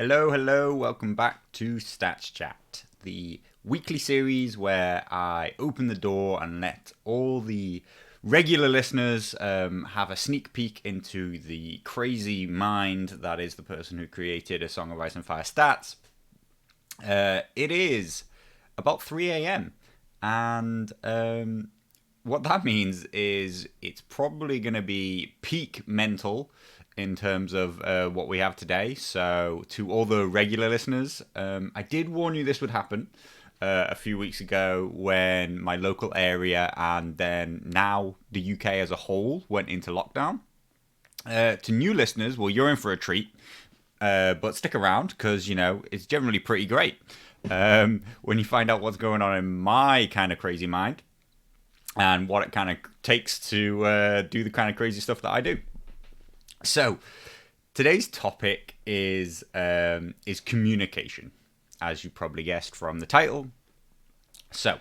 Hello, welcome back to Stats Chat, the weekly series where I open the door and let all the regular listeners have a sneak peek into the crazy mind that is the person who created A Song of Ice and Fire Stats. It is about 3 a.m. and what that means is it's probably going to be peak mental in terms of what we have today. So to all the regular listeners, I did warn you this would happen a few weeks ago when my local area and then now the UK as a whole went into lockdown. To new listeners, well, you're in for a treat, but stick around because, it's generally pretty great when you find out what's going on in my kind of crazy mind and what it kind of takes to do the kind of crazy stuff that I do. So, today's topic is communication, as you probably guessed from the title. So,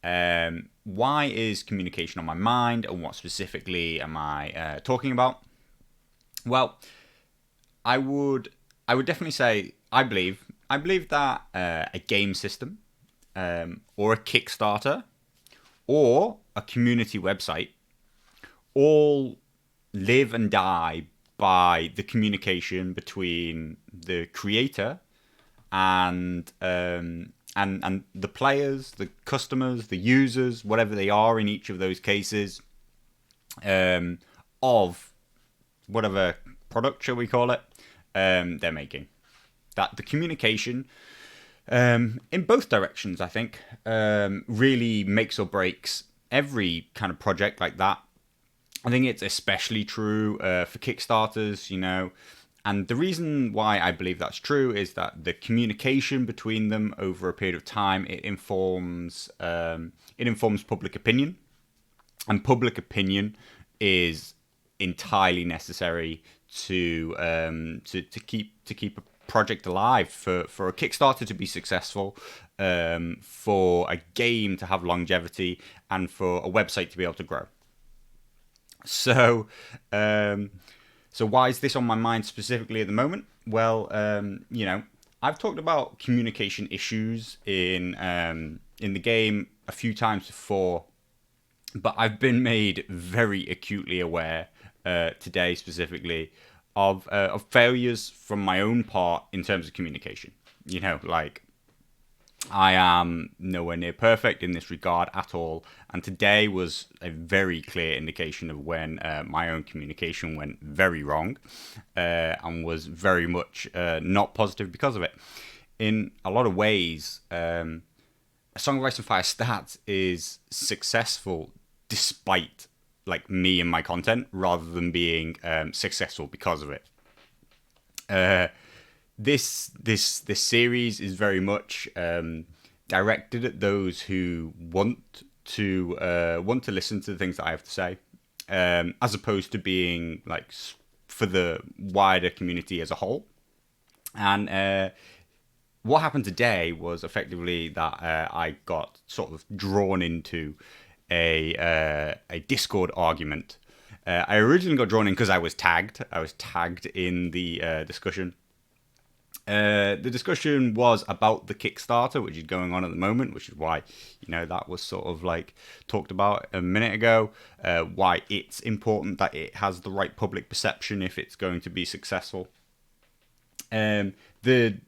why is communication on my mind, and what specifically am I talking about? Well, I would definitely say I believe that a game system, or a Kickstarter, or a community website, all live and die by the communication between the creator and the players, the customers, the users, whatever they are in each of those cases, of whatever product, shall we call it, they're making. That the communication in both directions, I think, really makes or breaks every kind of project like that. I think it's especially true for Kickstarters, and the reason why I believe that's true is that the communication between them over a period of time, it informs public opinion, and public opinion is entirely necessary to keep a project alive, for a Kickstarter to be successful, for a game to have longevity, and for a website to be able to grow. So why is this on my mind specifically at the moment? Well, I've talked about communication issues in the game a few times before, but I've been made very acutely aware today specifically of failures from my own part in terms of communication. I am nowhere near perfect in this regard at all, and today was a very clear indication of when my own communication went very wrong, and was very much not positive because of it. In a lot of ways, A Song of Ice and Fire Stats is successful despite me and my content, rather than being successful because of it. This series is very much directed at those who want to listen to the things that I have to say, as opposed to being for the wider community as a whole. And what happened today was effectively that I got sort of drawn into a Discord argument. I originally got drawn in because I was tagged. I was tagged in the discussion. The discussion was about the Kickstarter, which is going on at the moment, which is why, that was sort of talked about a minute ago, why it's important that it has the right public perception if it's going to be successful. The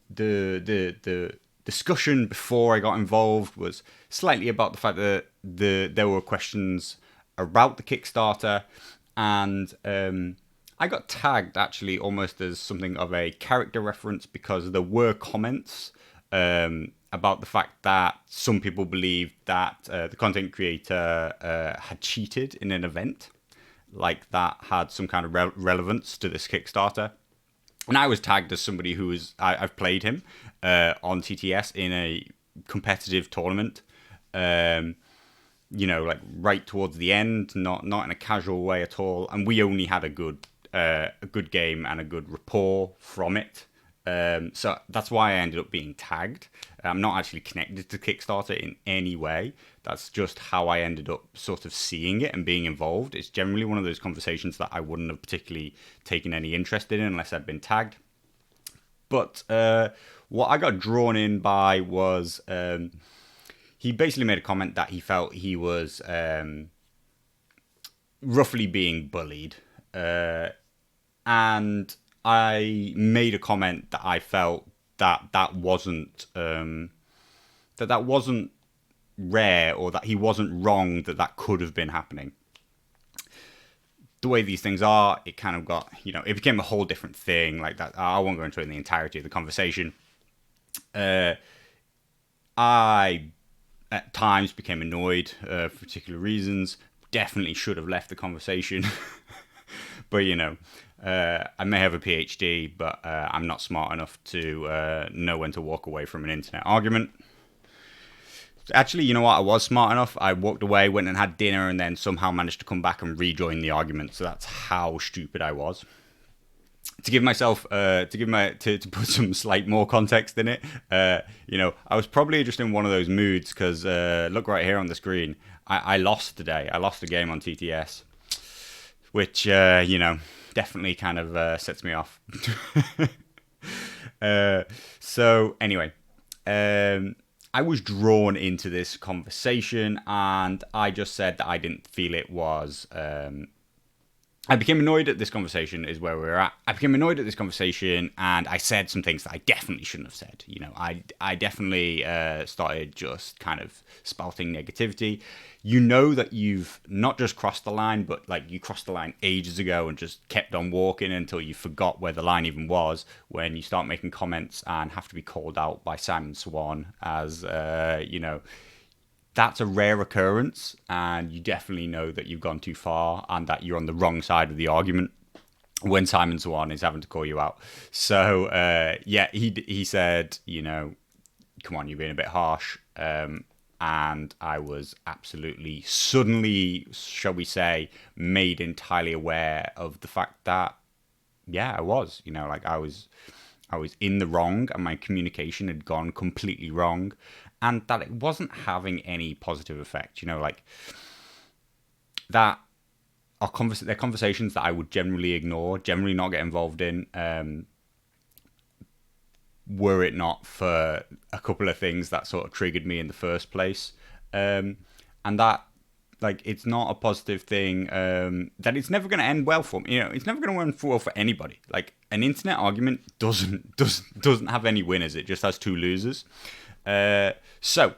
discussion before I got involved was slightly about the fact that there were questions about the Kickstarter, and I got tagged actually almost as something of a character reference, because there were comments about the fact that some people believed that the content creator had cheated in an event, that had some kind of relevance to this Kickstarter. And I was tagged as somebody who I've played him on TTS in a competitive tournament, right towards the end, not in a casual way at all. And we only had a good game and a good rapport from it. So that's why I ended up being tagged. I'm not actually connected to Kickstarter in any way. That's just how I ended up sort of seeing it and being involved. It's generally one of those conversations that I wouldn't have particularly taken any interest in unless I'd been tagged. But what I got drawn in by was he basically made a comment that he felt he was roughly being bullied. And I made a comment that I felt that wasn't that wasn't rare, or that he wasn't wrong, that could have been happening. The way these things are, it kind of got, it became a whole different thing like that. I won't go into it in the entirety of the conversation. I at times became annoyed for particular reasons. Definitely should have left the conversation. But I may have a PhD, but I'm not smart enough to know when to walk away from an internet argument. Actually, you know what? I was smart enough. I walked away, went and had dinner, and then somehow managed to come back and rejoin the argument. So that's how stupid I was. To give myself, to put some slight more context in it, I was probably just in one of those moods because look right here on the screen. I lost today. I lost a game on TTS, which definitely kind of sets me off. So anyway, I was drawn into this conversation, and I just said that I didn't feel it was. I became annoyed at this conversation, is where we're at. I became annoyed at this conversation, and I said some things that I definitely shouldn't have said. I definitely started just kind of spouting negativity. That you've not just crossed the line, but like you crossed the line ages ago and just kept on walking until you forgot where the line even was, when you start making comments and have to be called out by Simon Swan as, that's a rare occurrence, and you definitely know that you've gone too far and that you're on the wrong side of the argument when Simon Swan is having to call you out. So, he said, come on, you're being a bit harsh. And I was absolutely suddenly, shall we say, made entirely aware of the fact that, I was, I was in the wrong, and my communication had gone completely wrong, and that it wasn't having any positive effect. That they're conversations that I would generally ignore, generally not get involved in, were it not for a couple of things that sort of triggered me in the first place. And that, it's not a positive thing, that it's never going to end well for me. It's never going to end well for anybody. An internet argument doesn't have any winners. It just has two losers. So,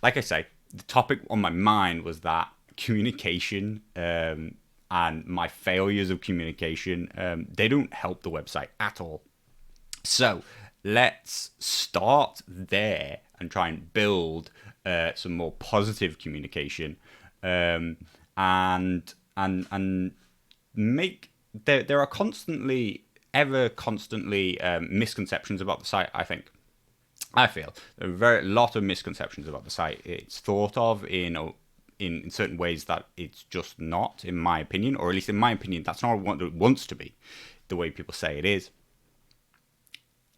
like I say, the topic on my mind was that communication, and my failures of communication, they don't help the website at all. So, let's start there and try and build some more positive communication, and make there are constantly misconceptions about the site. I feel there are a lot of misconceptions about the site. It's thought of in certain ways that it's just not, in my opinion, or at least in my opinion, that's not what it wants to be, the way people say it is.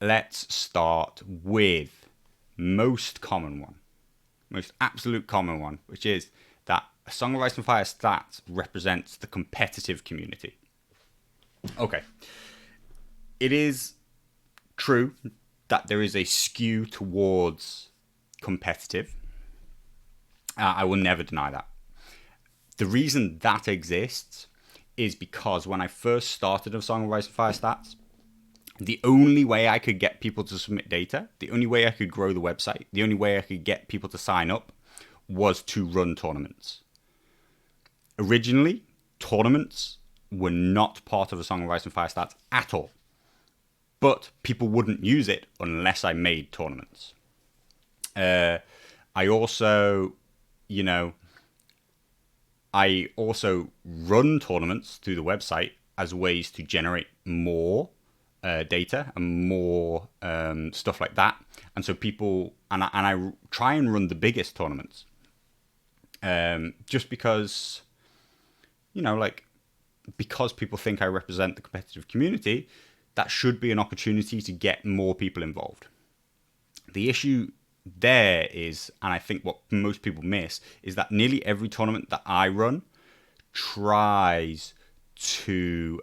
Let's start with most absolute common one, which is that A Song of Ice and Fire stats represents the competitive community. Okay. It is true that there is a skew towards competitive. I will never deny that. The reason that exists is because when I first started A Song of Ice and Fire stats, the only way I could get people to submit data, the only way I could grow the website, the only way I could get people to sign up was to run tournaments. Originally, tournaments were not part of A Song of Ice and Fire stats at all. But people wouldn't use it unless I made tournaments. I also run tournaments through the website as ways to generate more data and more stuff like that. And so people, and I try and run the biggest tournaments, just because, because people think I represent the competitive community, that should be an opportunity to get more people involved. The issue there is, and I think what most people miss, is that nearly every tournament that I run tries to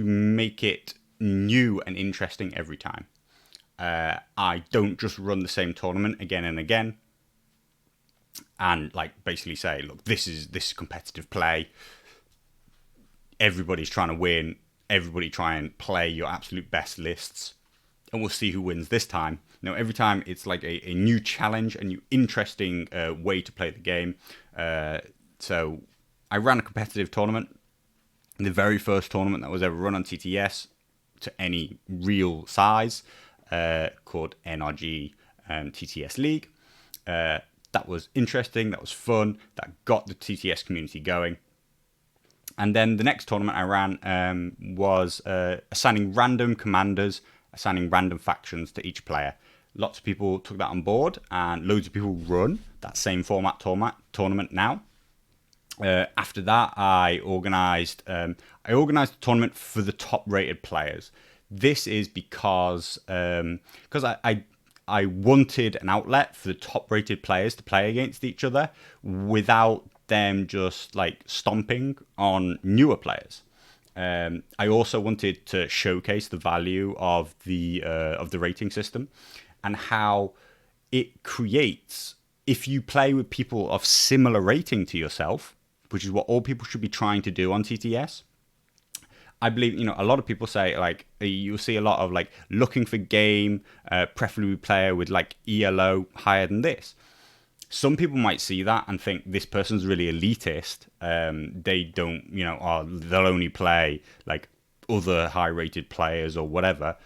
make it new and interesting every time. I don't just run the same tournament again and again and like basically say, look, this is competitive play. Everybody's trying to win. Everybody try and play your absolute best lists, and we'll see who wins this time. Every time it's like a new challenge, a new interesting way to play the game. So I ran a competitive tournament, the very first tournament that was ever run on TTS to any real size, called NRG TTS League. That was interesting, that was fun, that got the TTS community going. And then the next tournament I ran was assigning random commanders, assigning random factions to each player. Lots of people took that on board, and loads of people run that same format tournament now. After that, I organised a tournament for the top-rated players. This is because I wanted an outlet for the top-rated players to play against each other without them just like stomping on newer players. I also wanted to showcase the value of the rating system and how it creates, if you play with people of similar rating to yourself, which is what all people should be trying to do on TTS. I believe, a lot of people say, like, you'll see a lot of, like, looking for game, preferably player with, like, ELO higher than this. Some people might see that and think this person's really elitist. They don't, they'll only play, like, other high-rated players or whatever.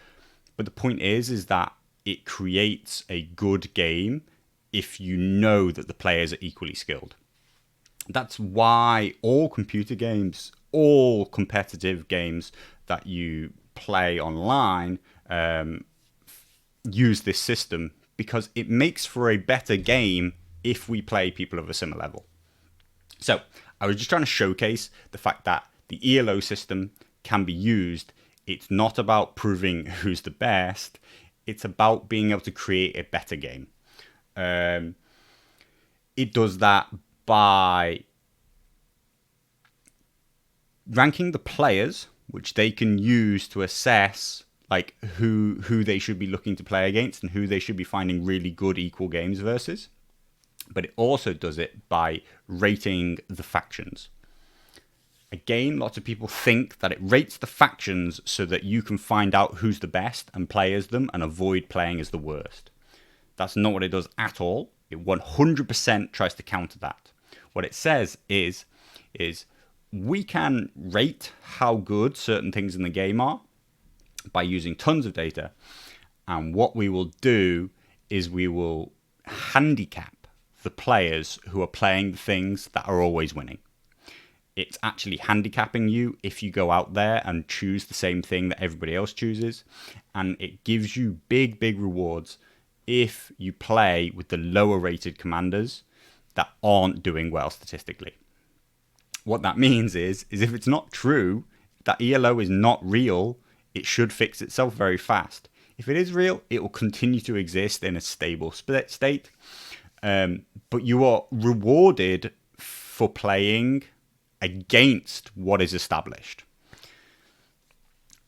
But the point is that it creates a good game if you know that the players are equally skilled. That's why all computer games, all competitive games that you play online use this system, because it makes for a better game if we play people of a similar level. So I was just trying to showcase the fact that the ELO system can be used. It's not about proving who's the best. It's about being able to create a better game. It does that by ranking the players, which they can use to assess like who they should be looking to play against and who they should be finding really good equal games versus. But it also does it by rating the factions. Again, lots of people think that it rates the factions so that you can find out who's the best and play as them and avoid playing as the worst. That's not what it does at all. It 100% tries to counter that. What it says is we can rate how good certain things in the game are by using tons of data. And what we will do is we will handicap the players who are playing the things that are always winning. It's actually handicapping you if you go out there and choose the same thing that everybody else chooses. And it gives you big, big rewards if you play with the lower rated commanders that aren't doing well statistically. What that means is if it's not true, that ELO is not real, it should fix itself very fast. If it is real, it will continue to exist in a stable state. But you are rewarded for playing against what is established.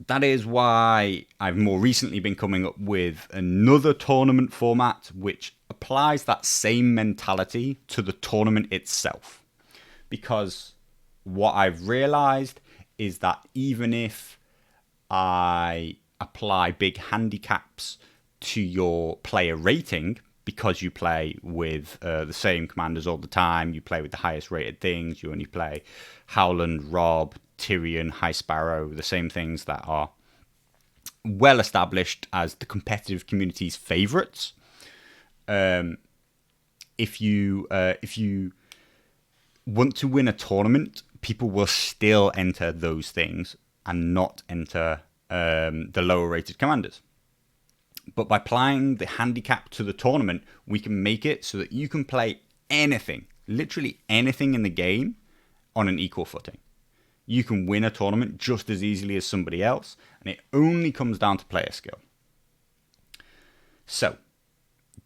That is why I've more recently been coming up with another tournament format which applies that same mentality to the tournament itself. Because what I've realized is that even if I apply big handicaps to your player rating, because you play with the same commanders all the time, you play with the highest rated things, you only play Howland, Rob, Tyrion, High Sparrow, the same things that are well established as the competitive community's favorites. If you want to win a tournament, people will still enter those things and not enter the lower rated commanders. But by applying the handicap to the tournament, we can make it so that you can play anything, literally anything in the game on an equal footing. You can win a tournament just as easily as somebody else, and it only comes down to player skill. So,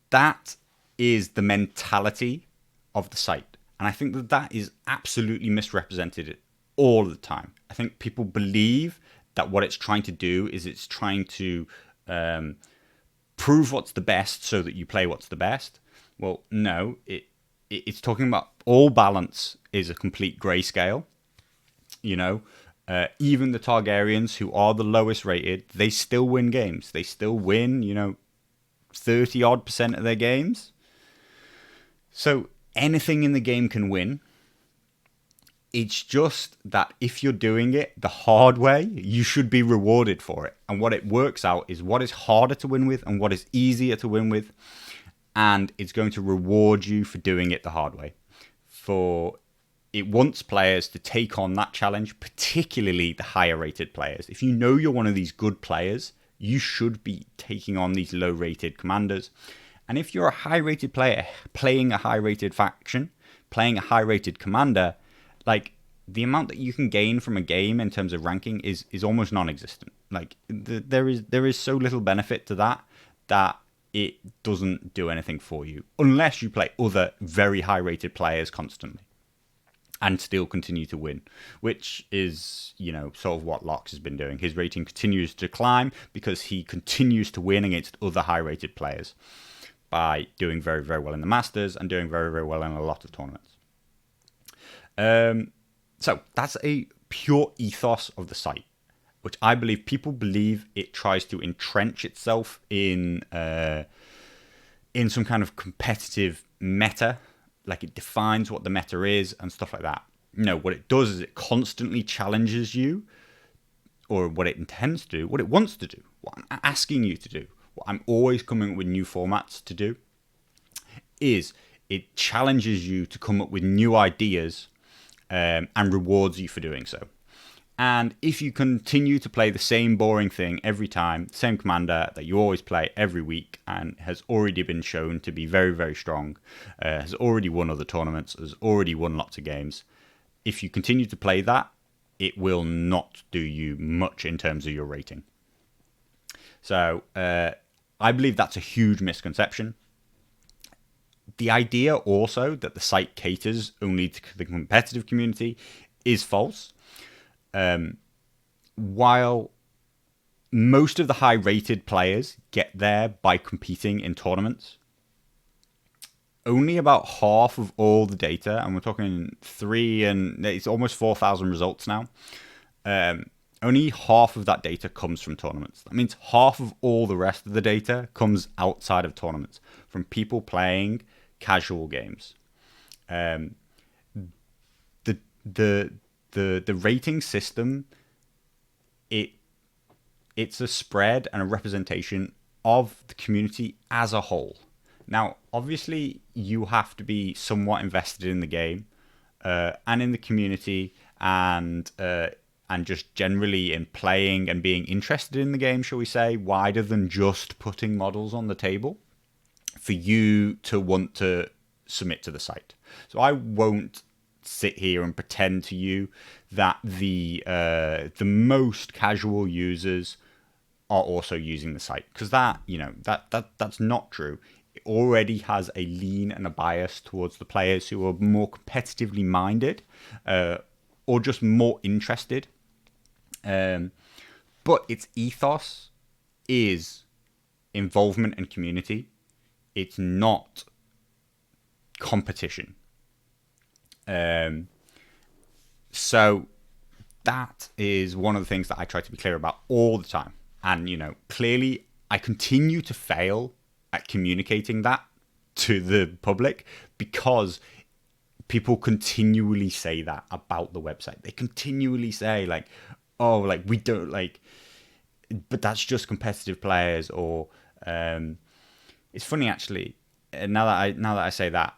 that is the mentality of the site. And I think that is absolutely misrepresented all the time. I think people believe that what it's trying to do is it's trying to prove what's the best so that you play what's the best. Well, no, it's talking about all balance is a complete grayscale. Even the Targaryens, who are the lowest rated, they still win games. They still win, 30 odd % of their games. So anything in the game can win. It's just that if you're doing it the hard way, you should be rewarded for it. And what it works out is what is harder to win with and what is easier to win with. And it's going to reward you for doing it the hard way. For it wants players to take on that challenge, particularly the higher rated players. If you know you're one of these good players, you should be taking on these low rated commanders. And if you're a high rated player playing a high rated faction, playing a high rated commander, like the amount that you can gain from a game in terms of ranking is almost non-existent. Like there is so little benefit to that it doesn't do anything for you unless you play other very high rated players constantly and still continue to win, which is, sort of what Lox has been doing. His rating continues to climb because he continues to win against other high rated players by doing very, very well in the Masters and doing very, very well in a lot of tournaments. So that's a pure ethos of the site, which I believe people believe it tries to entrench itself in some kind of competitive meta, like it defines what the meta is and stuff like that. No, what it does is it constantly challenges you, or what it intends to do, what it wants to do, what I'm asking you to do, what I'm always coming up with new formats to do, is it challenges you to come up with new ideas and rewards you for doing so. And if you continue to play the same boring thing every time, the same commander that you always play every week and has already been shown to be very, very strong, has already won other tournaments, has already won lots of games, if you continue to play that, it will not do you much in terms of your rating. So I believe that's a huge misconception. The idea also that the site caters only to the competitive community is false. While most of the high-rated players get there by competing in tournaments, only about half of all the data, and we're talking it's almost 4,000 results now, only half of that data comes from tournaments. That means half of all the rest of the data comes outside of tournaments, from people playing casual games. The rating system, it's a spread and a representation of the community as a whole. Now, obviously, you have to be somewhat invested in the game and in the community and just generally in playing and being interested in the game, shall we say, wider than just putting models on the table for you to want to submit to the site. So I won't sit here and pretend to you that the most casual users are also using the site, because that's not true. It already has a lean and a bias towards the players who are more competitively minded or just more interested. But its ethos is involvement and community. It's not competition. So that is one of the things that I try to be clear about all the time. And, clearly I continue to fail at communicating that to the public because people continually say that about the website. They continually say we don't but that's just competitive players, or it's funny actually. Now that I say that,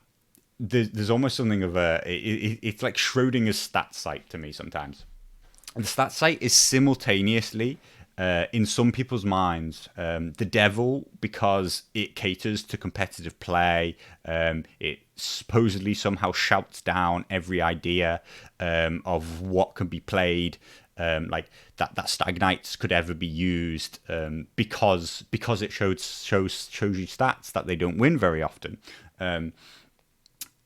there's almost something of it's like Schrodinger's stats site to me sometimes. And the stats site is simultaneously, in some people's minds, the devil because it caters to competitive play. It supposedly somehow shouts down every idea of what can be played, like that stagnites could ever be used, because it shows you stats that they don't win very often.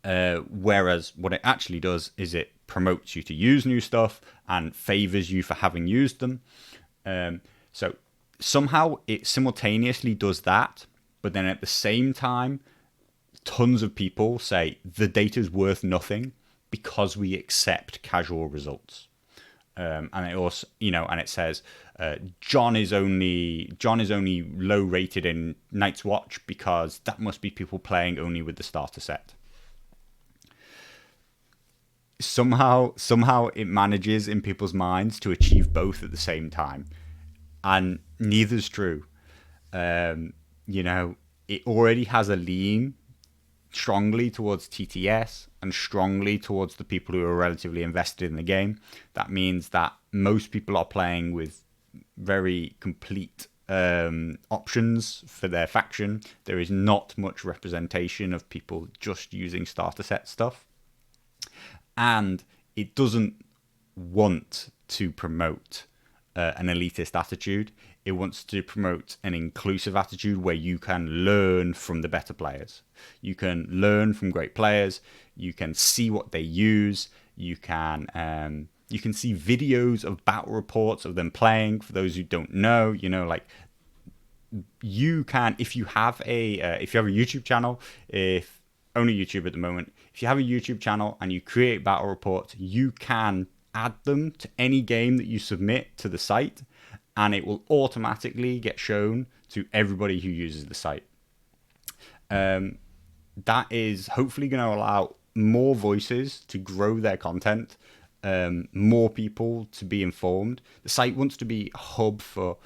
Whereas what it actually does is it promotes you to use new stuff and favors you for having used them. So somehow it simultaneously does that, but then at the same time, tons of people say the data is worth nothing because we accept casual results. And it also, and it says John is only low rated in Night's Watch because that must be people playing only with the starter set. Somehow it manages in people's minds to achieve both at the same time, and neither's true. It already has a lean strongly towards TTS and strongly towards the people who are relatively invested in the game. That means that most people are playing with very complete options for their faction. There is not much representation of people just using starter set stuff. And it doesn't want to promote an elitist attitude. It wants to promote an inclusive attitude where you can learn from the better players. You can learn from great players. You can see what they use. You can see videos of battle reports of them playing. For those who don't know, you can, if you have a YouTube channel, if only YouTube at the moment, if you have a YouTube channel and you create battle reports, you can add them to any game that you submit to the site, and it will automatically get shown to everybody who uses the site. That is hopefully going to allow more voices to grow their content, more people to be informed. The site wants to be a hub for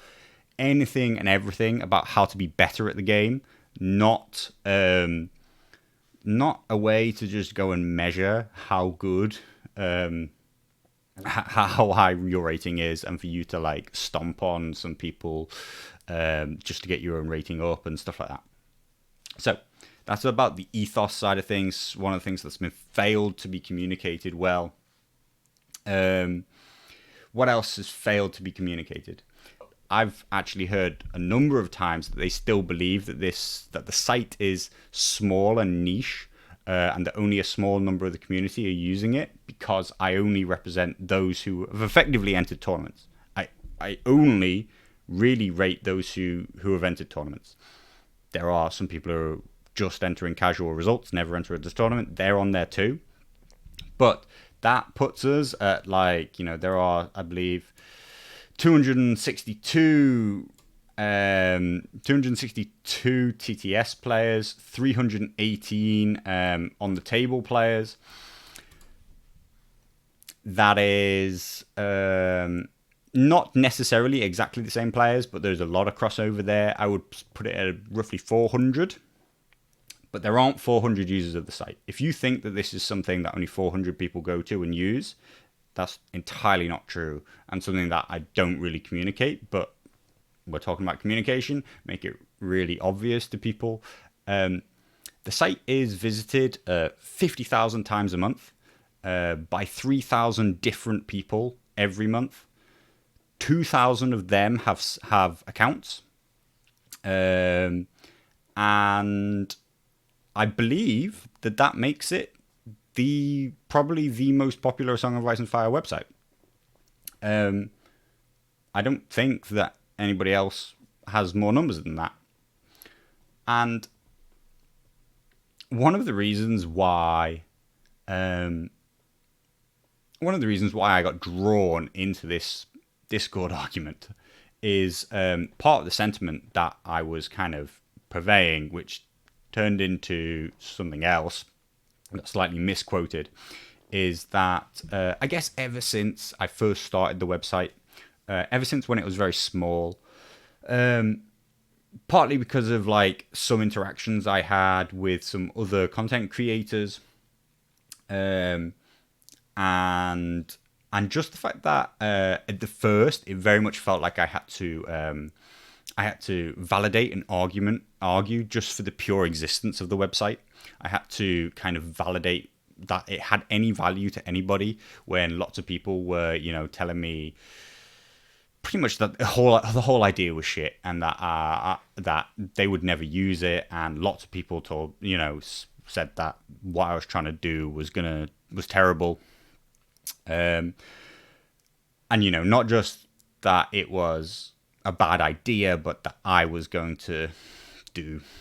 anything and everything about how to be better at the game, not a way to just go and measure how good, how high your rating is, and for you to stomp on some people just to get your own rating up and stuff like that. So that's about the ethos side of things. One of the things that's been failed to be communicated well. What else has failed to be communicated? I've actually heard a number of times that they still believe that the site is small and niche, and that only a small number of the community are using it because I only represent those who have effectively entered tournaments. I only really rate those who have entered tournaments. There are some people who are just entering casual results, never enter this tournament. They're on there too. But that puts us at there are, I believe, 262 TTS players, 318 on the table players. That is not necessarily exactly the same players, but there's a lot of crossover there. I would put it at roughly 400, but there aren't 400 users of the site. If you think that this is something that only 400 people go to and use, that's entirely not true, and something that I don't really communicate, but we're talking about communication, make it really obvious to people. The site is visited 50,000 times a month by 3,000 different people every month. 2,000 of them have accounts. And I believe that makes it probably the most popular Song of Ice and Fire website. I don't think that anybody else has more numbers than that. And one of the reasons why I got drawn into this Discord argument is part of the sentiment that I was kind of purveying, which turned into something else that's slightly misquoted, is that I guess ever since I first started the website, ever since when it was very small, partly because of some interactions I had with some other content creators, and just the fact that at the first it very much felt like I had to validate an argue just for the pure existence of the website. I had to kind of validate that it had any value to anybody, when lots of people were, telling me pretty much that the whole idea was shit, and that they would never use it. And lots of people said that what I was trying to do was terrible. And not just that it was a bad idea, but that I was going to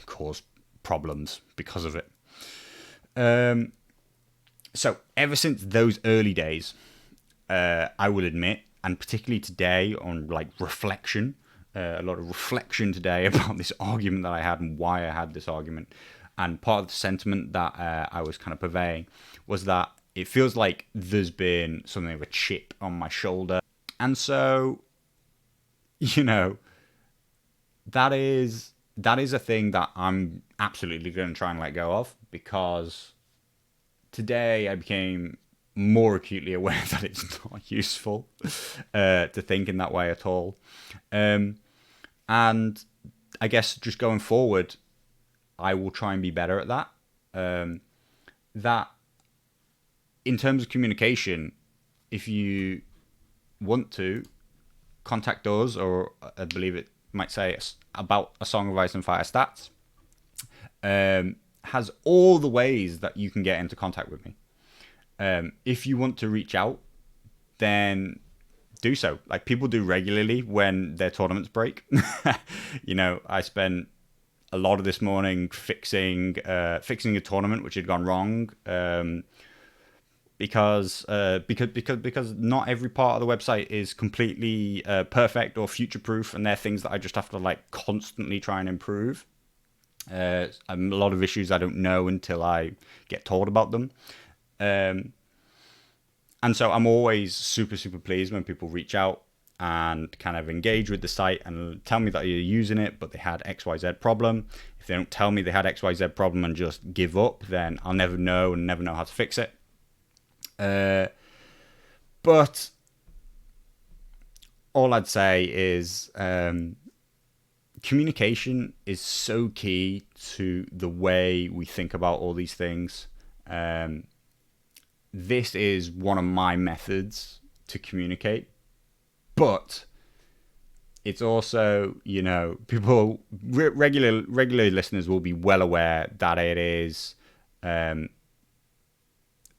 cause problems because of it. So ever since those early days, I will admit, and particularly today on like reflection, a lot of reflection today about this argument that I had and why I had this argument. And part of the sentiment that I was kind of purveying was that it feels like there's been something of a chip on my shoulder. And so, that is a thing that I'm absolutely going to try and let go of, because today I became more acutely aware that it's not useful to think in that way at all. And I guess just going forward, I will try and be better at that. That in terms of communication, if you want to contact us, or I believe it might say about A Song of Ice and Fire Stats, has all the ways that you can get into contact with me. If you want to reach out, then do so. Like people do regularly when their tournaments break. I spent a lot of this morning fixing a tournament which had gone wrong, because not every part of the website is completely perfect or future proof, and they're things that I just have to like constantly try and improve. A lot of issues I don't know until I get told about them. And so I'm always super, super pleased when people reach out and kind of engage with the site and tell me that they're using it, but they had XYZ problem. If they don't tell me they had XYZ problem and just give up, then I'll never know and never know how to fix it. But all I'd say is communication is so key to the way we think about all these things. This is one of my methods to communicate, but it's also, people, regular listeners will be well aware that it is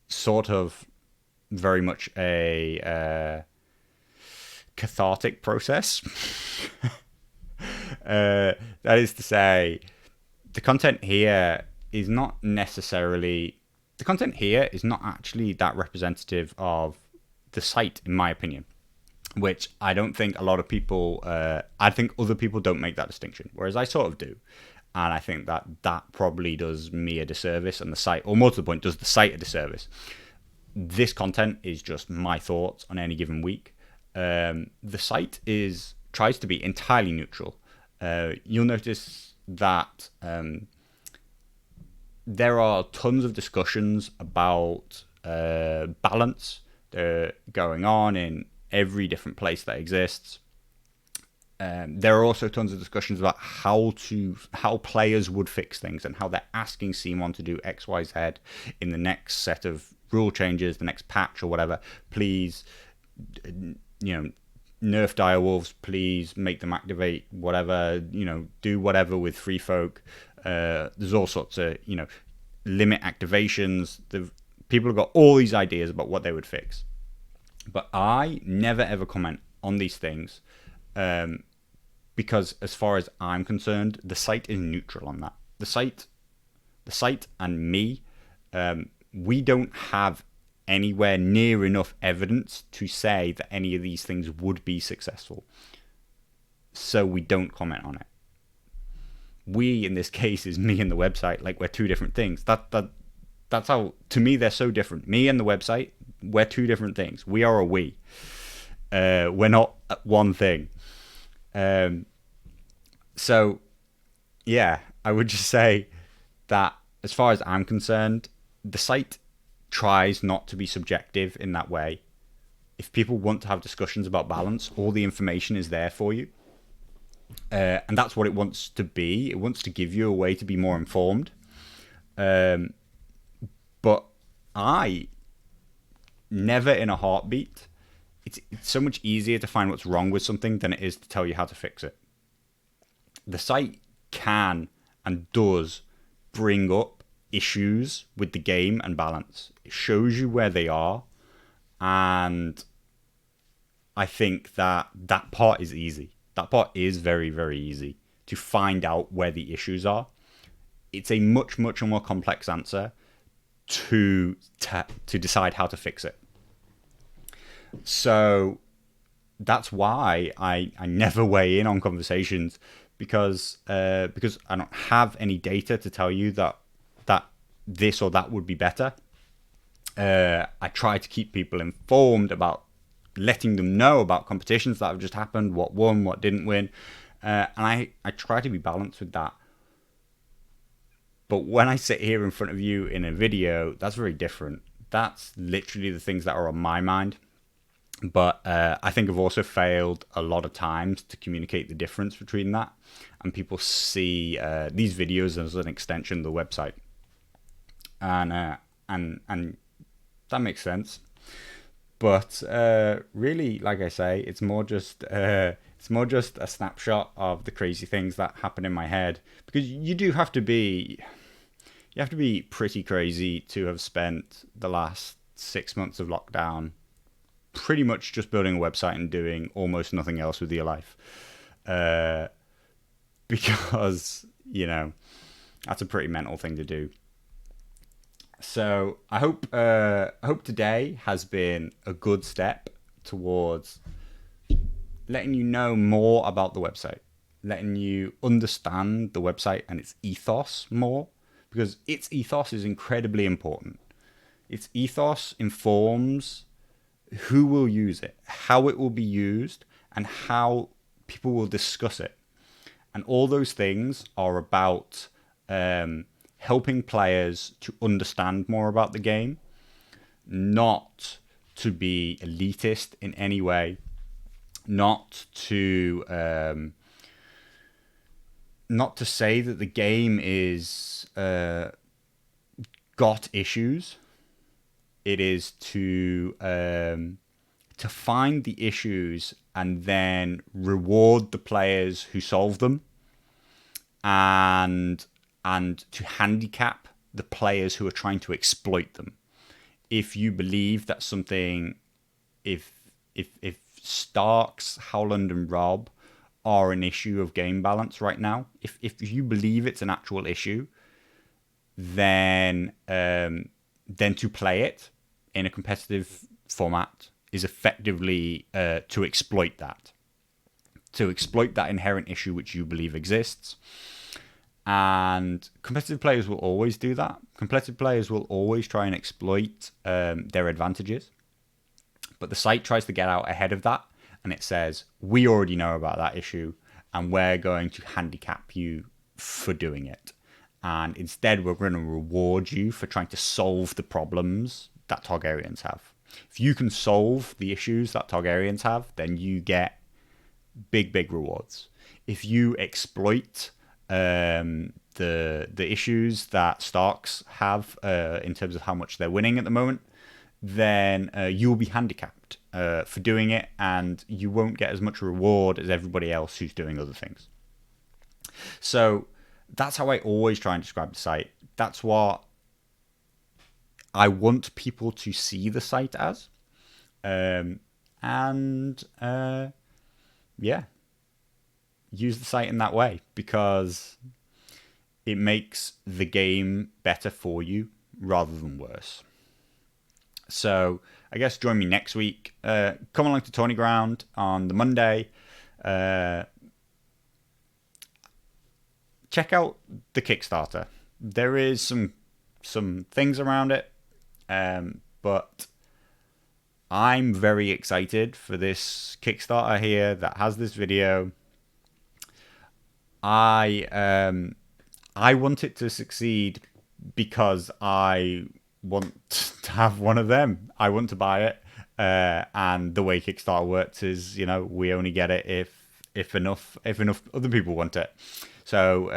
sort of very much a cathartic process. That is to say, the content here is not actually that representative of the site, in my opinion, which I don't think a lot of people, I think other people don't make that distinction, whereas I sort of do. And I think that probably does me a disservice, and the site, or more to the point, does the site a disservice. This content is just my thoughts on any given week. The site tries to be entirely neutral. You'll notice that there are tons of discussions about balance going on in every different place that exists. There are also tons of discussions about how players would fix things and how they're asking C1 to do X, Y, Z in the next set of rule changes, the next patch or whatever. Please, nerf direwolves. Please make them activate whatever. Do whatever with free folk. There's all sorts of limit activations. People have got all these ideas about what they would fix, but I never ever comment on these things. Because as far as I'm concerned, the site is neutral on that. The site and me, we don't have anywhere near enough evidence to say that any of these things would be successful. So we don't comment on it. We, in this case, is me and the website. Like, we're two different things. That's how, to me, they're so different. Me and the website, we're two different things. We are a we. We're not one thing. So, yeah, I would just say that as far as I'm concerned, the site tries not to be subjective in that way. If people want to have discussions about balance, all the information is there for you. And that's what it wants to be. It wants to give you a way to be more informed. But I never in a heartbeat. It's so much easier to find what's wrong with something than it is to tell you how to fix it. The site can and does bring up issues with the game and balance. It shows you where they are, and I think that part is easy. That part is very, very easy to find out where the issues are. It's a much, much more complex answer to decide how to fix it. So that's why I never weigh in on conversations, because I don't have any data to tell you that this or that would be better. I try to keep people informed about letting them know about competitions that have just happened, what won, what didn't win. And I try to be balanced with that. But when I sit here in front of you in a video, that's very different. That's literally the things that are on my mind. But I think I've also failed a lot of times to communicate the difference between that. And people see these videos as an extension of the website. And that makes sense. But really, like I say, it's more just a snapshot of the crazy things that happen in my head. Because you have to be pretty crazy to have spent the last 6 months of lockdown pretty much just building a website and doing almost nothing else with your life. Because, that's a pretty mental thing to do. So I hope today has been a good step towards letting you know more about the website, letting you understand the website and its ethos more, because its ethos is incredibly important. Its ethos informs who will use it, how it will be used, and how people will discuss it. And all those things are about helping players to understand more about the game, not to be elitist in any way, not to say that the game is got issues. It is to find the issues and then reward the players who solve them, and to handicap the players who are trying to exploit them. If you believe that something, if Starks, Howland, and Rob are an issue of game balance right now, if you believe it's an actual issue, then to play it in a competitive format is effectively to exploit that inherent issue which you believe exists. And competitive players will always do that. Competitive players will always try and exploit their advantages. But the site tries to get out ahead of that, and it says, we already know about that issue, and we're going to handicap you for doing it. And instead, we're going to reward you for trying to solve the problems that Targaryens have. If you can solve the issues that Targaryens have, then you get big, big rewards. If you exploit the issues that Starks have in terms of how much they're winning at the moment, then you will be handicapped for doing it, and you won't get as much reward as everybody else who's doing other things. So that's how I always try and describe the site. That's what I want people to see the site as. Use the site in that way, because it makes the game better for you rather than worse. So I guess join me next week. Come along to Tony Ground on the Monday. Check out the Kickstarter. There is some things around it, but I'm very excited for this Kickstarter here that has this video. I want it to succeed because I want to have one of them. I want to buy it, and the way Kickstarter works is, we only get it if enough other people want it. So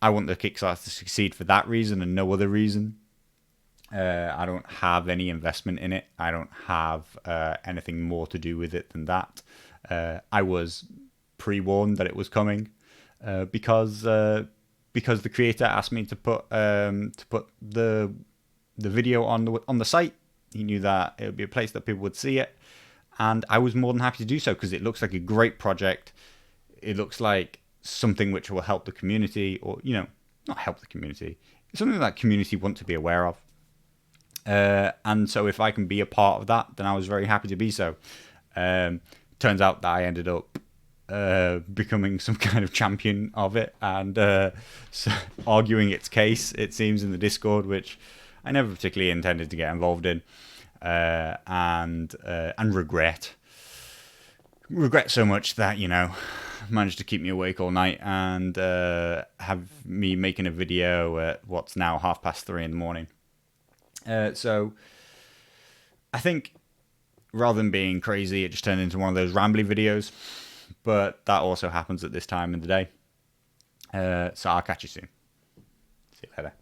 I want the Kickstarter to succeed for that reason and no other reason. I don't have any investment in it. I don't have anything more to do with it than that. I was pre-warned that it was coming because the creator asked me to put the video on the site He knew that it would be a place that people would see it. And I was more than happy to do so because it looks like a great project. It looks like something which will help the community, or, not help the community. It's something that community want to be aware of. And so if I can be a part of that, then I was very happy to be so. Turns out that I ended up becoming some kind of champion of it and so arguing its case, it seems, in the Discord, which I never particularly intended to get involved in, and regret so much that managed to keep me awake all night and have me making a video at what's now 3:30 in the morning. So I think rather than being crazy, it just turned into one of those rambly videos. But that also happens at this time in the day. So I'll catch you soon. See you later.